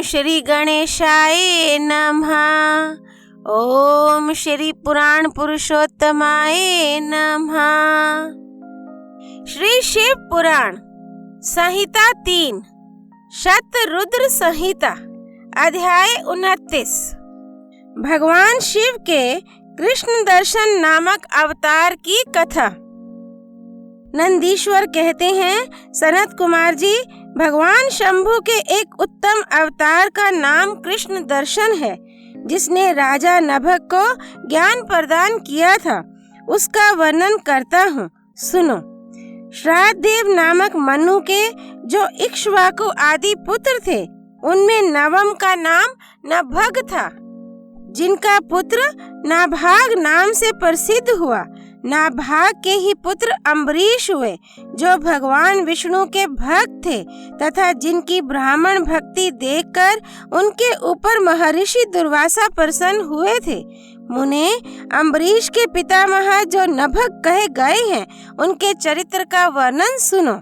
श्री गणेशाय नमः। ओम श्री पुराण पुरुषोत्तमाय नमः। श्री शिव पुराण संहिता 3 शतरुद्र संहिता अध्याय 29। भगवान शिव के कृष्ण दर्शन नामक अवतार की कथा। नंदीश्वर कहते हैं, सनत कुमार जी, भगवान शंभु के एक उत्तम अवतार का नाम कृष्ण दर्शन है, जिसने राजा नभग को ज्ञान प्रदान किया था। उसका वर्णन करता हूँ, सुनो। श्राद्धदेव नामक मनु के जो इक्ष्वाकु आदि पुत्र थे, उनमें नवम का नाम नभग था, जिनका पुत्र नाभाग नाम से प्रसिद्ध हुआ। नाभाग के ही पुत्र अम्बरीश हुए, जो भगवान विष्णु के भक्त थे तथा जिनकी ब्राह्मण भक्ति देखकर उनके ऊपर महर्षि दुर्वासा प्रसन्न हुए थे। मुने, अम्बरीश के पितामह जो नभग कहे गए हैं, उनके चरित्र का वर्णन सुनो।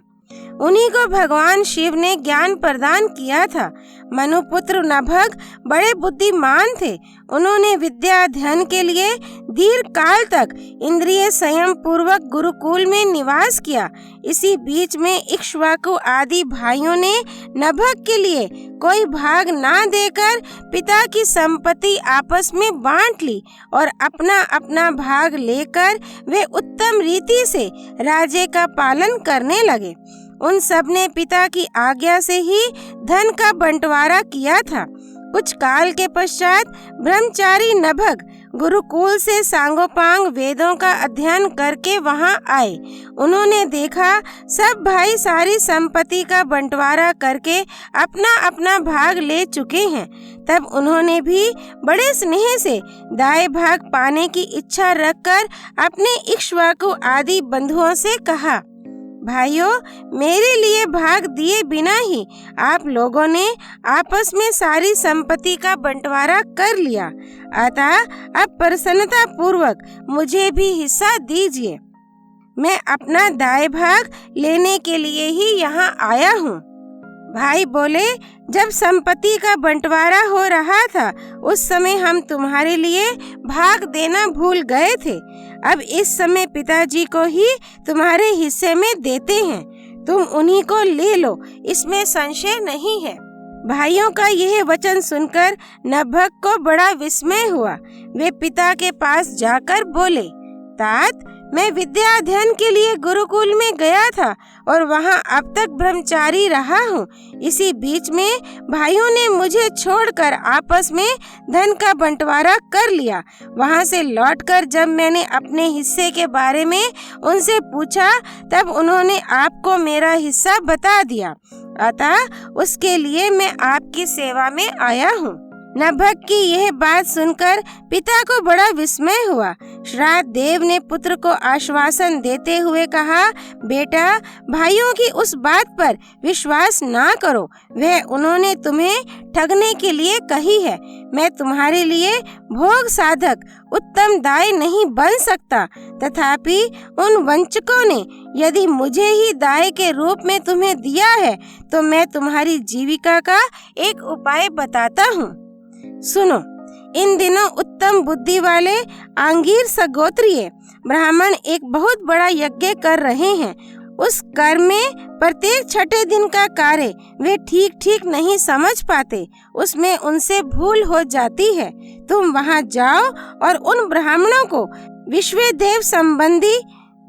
उन्हीं को भगवान शिव ने ज्ञान प्रदान किया था। मनुपुत्र नभग बड़े बुद्धिमान थे। उन्होंने विद्या अध्ययन के लिए दीर्घ काल तक इंद्रिय संयम पूर्वक गुरुकुल में निवास किया। इसी बीच में इक्ष्वाकु आदि भाइयों ने नभग के लिए कोई भाग ना देकर पिता की संपत्ति आपस में बांट ली और अपना अपना भाग लेकर वे उत्तम रीति से राज्य का पालन करने लगे। उन सब ने पिता की आज्ञा से ही धन का बंटवारा किया था। कुछ काल के पश्चात ब्रह्मचारी नभग गुरुकुल से सांगोपांग वेदों का अध्ययन करके वहां आए। उन्होंने देखा सब भाई सारी संपत्ति का बंटवारा करके अपना अपना भाग ले चुके हैं। तब उन्होंने भी बड़े स्नेह से दाएं भाग पाने की इच्छा रखकर अपने इक्ष्वाकु आदि बंधुओं से कहा, भाइयों, मेरे लिए भाग दिए बिना ही आप लोगों ने आपस में सारी संपत्ति का बंटवारा कर लिया, अतः अब प्रसन्नता पूर्वक मुझे भी हिस्सा दीजिए। मैं अपना दाएं भाग लेने के लिए ही यहाँ आया हूँ। भाई बोले, जब संपत्ति का बंटवारा हो रहा था, उस समय हम तुम्हारे लिए भाग देना भूल गए थे। अब इस समय पिताजी को ही तुम्हारे हिस्से में देते हैं। तुम उन्हीं को ले लो, इसमें संशय नहीं है। भाइयों का यह वचन सुनकर नभग को बड़ा विस्मय हुआ। वे पिता के पास जाकर बोले, तात, मैं विद्या अध्ययन के लिए गुरुकुल में गया था और वहां अब तक ब्रह्मचारी रहा हूँ। इसी बीच में भाइयों ने मुझे छोड़कर आपस में धन का बंटवारा कर लिया। वहां से लौटकर जब मैंने अपने हिस्से के बारे में उनसे पूछा, तब उन्होंने आपको मेरा हिस्सा बता दिया। अतः उसके लिए मैं आपकी सेवा में आया हूँ। नभग की यह बात सुनकर पिता को बड़ा विस्मय हुआ। श्राद्धदेव ने पुत्र को आश्वासन देते हुए कहा, बेटा, भाइयों की उस बात पर विश्वास ना करो। वह उन्होंने तुम्हें ठगने के लिए कही है। मैं तुम्हारे लिए भोग साधक उत्तम दाय नहीं बन सकता। तथापि उन वंचकों ने यदि मुझे ही दाय के रूप में तुम्हें दिया है, तो मैं तुम्हारी जीविका का एक उपाय बताता हूँ। सुनो, इन दिनों उत्तम बुद्धि वाले आंगीर सगोत्रीय ब्राह्मण एक बहुत बड़ा यज्ञ कर रहे हैं। उस कर्म में प्रत्येक छठे दिन का कार्य वे ठीक ठीक नहीं समझ पाते। उसमें उनसे भूल हो जाती है। तुम वहां जाओ और उन ब्राह्मणों को विश्वदेव संबंधी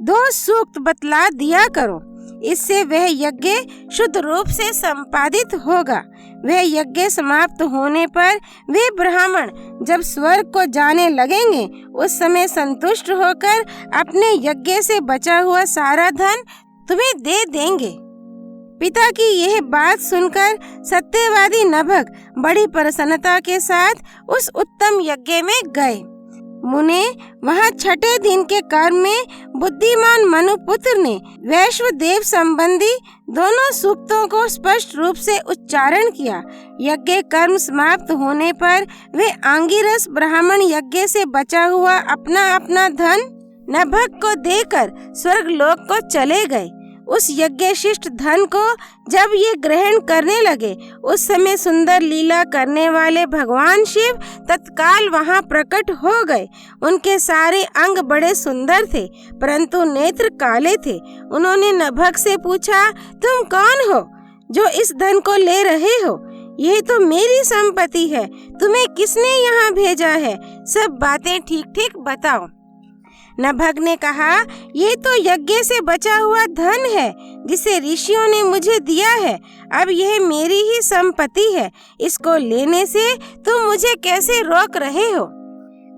2 सूक्त बतला दिया करो। इससे वह यज्ञ शुद्ध रूप से संपादित होगा। वह यज्ञ समाप्त होने पर वे ब्राह्मण जब स्वर्ग को जाने लगेंगे, उस समय संतुष्ट होकर अपने यज्ञ से बचा हुआ सारा धन तुम्हें दे देंगे। पिता की यह बात सुनकर सत्यवादी नभग बड़ी प्रसन्नता के साथ उस उत्तम यज्ञ में गए। मुने, वहाँ छठे दिन के कर्म में बुद्धिमान मनुपुत्र ने वैश्वदेव संबंधी दोनों सूक्तों को स्पष्ट रूप से उच्चारण किया। यज्ञ कर्म समाप्त होने पर वे आंगिरस ब्राह्मण यज्ञ से बचा हुआ अपना अपना धन नभग को देकर स्वर्ग लोक को चले गए। उस यज्ञशिष्ट धन को जब ये ग्रहण करने लगे, उस समय सुंदर लीला करने वाले भगवान शिव तत्काल वहां प्रकट हो गए। उनके सारे अंग बड़े सुंदर थे, परंतु नेत्र काले थे। उन्होंने नभग से पूछा, तुम कौन हो जो इस धन को ले रहे हो? ये तो मेरी संपत्ति है, तुम्हें किसने यहाँ भेजा है? सब बातें ठीक ठीक बताओ। नभग ने कहा, ये तो यज्ञ से बचा हुआ धन है जिसे ऋषियों ने मुझे दिया है। अब यह मेरी ही संपत्ति है, इसको लेने से तुम मुझे कैसे रोक रहे हो?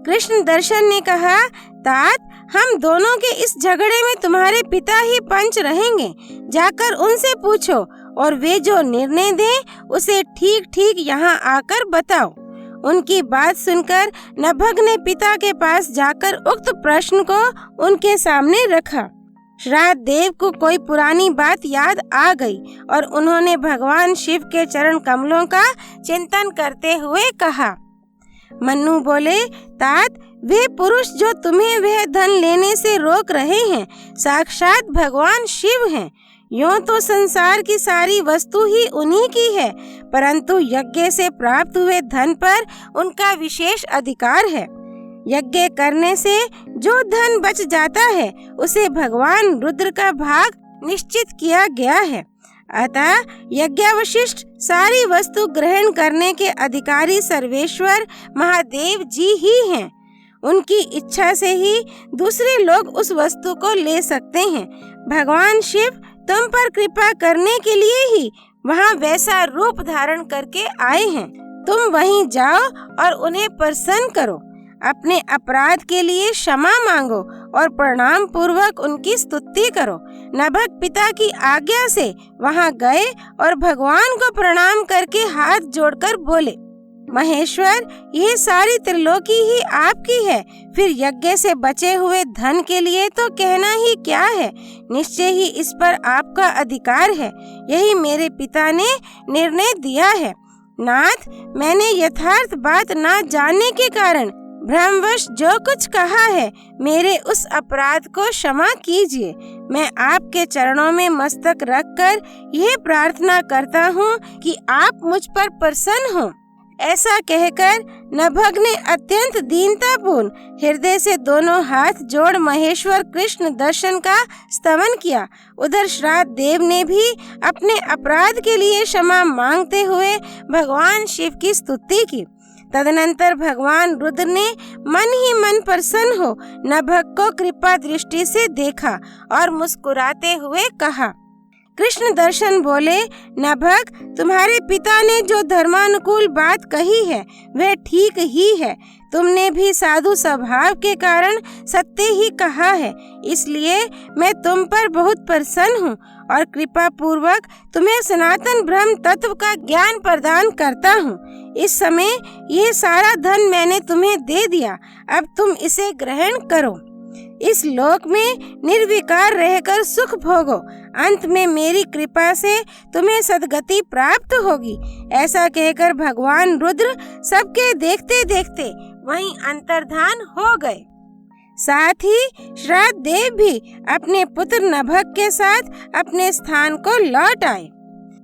कृष्ण दर्शन ने कहा, तात, हम दोनों के इस झगड़े में तुम्हारे पिता ही पंच रहेंगे। जाकर उनसे पूछो और वे जो निर्णय दें उसे ठीक ठीक यहाँ आकर बताओ। उनकी बात सुनकर नभग ने पिता के पास जाकर उक्त प्रश्न को उनके सामने रखा। श्राद्ध देव को कोई पुरानी बात याद आ गई और उन्होंने भगवान शिव के चरण कमलों का चिंतन करते हुए कहा। मन्नू बोले, तात, वे पुरुष जो तुम्हें वह धन लेने से रोक रहे हैं, साक्षात भगवान शिव हैं। यूं तो संसार की सारी वस्तु ही उन्हीं की है, परंतु यज्ञ से प्राप्त हुए धन पर उनका विशेष अधिकार है। यज्ञ करने से जो धन बच जाता है उसे भगवान रुद्र का भाग निश्चित किया गया है। अतः यज्ञावशिष्ट सारी वस्तु ग्रहण करने के अधिकारी सर्वेश्वर महादेव जी ही हैं। उनकी इच्छा से ही दूसरे लोग उस वस्तु को ले सकते हैं। भगवान शिव तुम पर कृपा करने के लिए ही वहाँ वैसा रूप धारण करके आए हैं। तुम वहीं जाओ और उन्हें प्रसन्न करो। अपने अपराध के लिए क्षमा मांगो और प्रणाम पूर्वक उनकी स्तुति करो। नभग पिता की आज्ञा से वहां गए और भगवान को प्रणाम करके हाथ जोड़कर बोले, महेश्वर, ये सारी त्रिलोकी ही आपकी है। फिर यज्ञ से बचे हुए धन के लिए तो कहना ही क्या है, निश्चय ही इस पर आपका अधिकार है। यही मेरे पिता ने निर्णय दिया है। नाथ, मैंने यथार्थ बात ना जानने के कारण भ्रमवश जो कुछ कहा है, मेरे उस अपराध को क्षमा कीजिए। मैं आपके चरणों में मस्तक रखकर यह प्रार्थना करता हूँ कि आप मुझ पर प्रसन्न हो। ऐसा कहकर नभग ने अत्यंत दीनतापूर्ण हृदय से दोनों हाथ जोड़ महेश्वर कृष्ण दर्शन का स्तवन किया। उधर श्राद्ध देव ने भी अपने अपराध के लिए क्षमा मांगते हुए भगवान शिव की स्तुति की। तदनंतर भगवान रुद्र ने मन ही मन प्रसन्न हो नभग को कृपा दृष्टि से देखा और मुस्कुराते हुए कहा। कृष्ण दर्शन बोले, नभग, तुम्हारे पिता ने जो धर्मानुकूल बात कही है वह ठीक ही है। तुमने भी साधु स्वभाव के कारण सत्य ही कहा है, इसलिए मैं तुम पर बहुत प्रसन्न हूँ और कृपा पूर्वक तुम्हें सनातन ब्रह्म तत्व का ज्ञान प्रदान करता हूँ। इस समय ये सारा धन मैंने तुम्हें दे दिया, अब तुम इसे ग्रहण करो। इस लोक में निर्विकार रहकर सुख भोगो। अंत में मेरी कृपा से तुम्हें सद्गति प्राप्त होगी। ऐसा कहकर भगवान रुद्र सबके देखते देखते वहीं अंतर्धान हो गए। साथ ही श्राद्ध देव भी अपने पुत्र नभग के साथ अपने स्थान को लौट आए।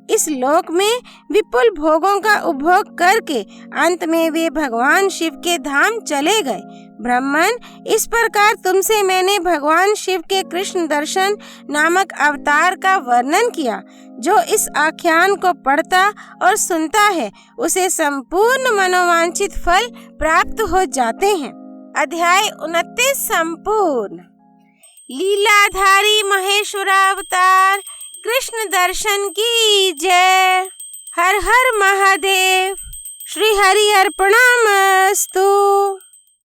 इस लोक में विपुल भोगों का उपभोग करके अंत में वे भगवान शिव के धाम चले गए। ब्राह्मण, इस प्रकार तुमसे मैंने भगवान शिव के कृष्ण दर्शन नामक अवतार का वर्णन किया। जो इस आख्यान को पढ़ता और सुनता है उसे संपूर्ण मनोवांछित फल प्राप्त हो जाते हैं। अध्याय 29 संपूर्ण। लीलाधारी महेश्वरावतार कृष्ण दर्शन की जय। हर हर महादेव। श्री हरि अर्पणमस्तु।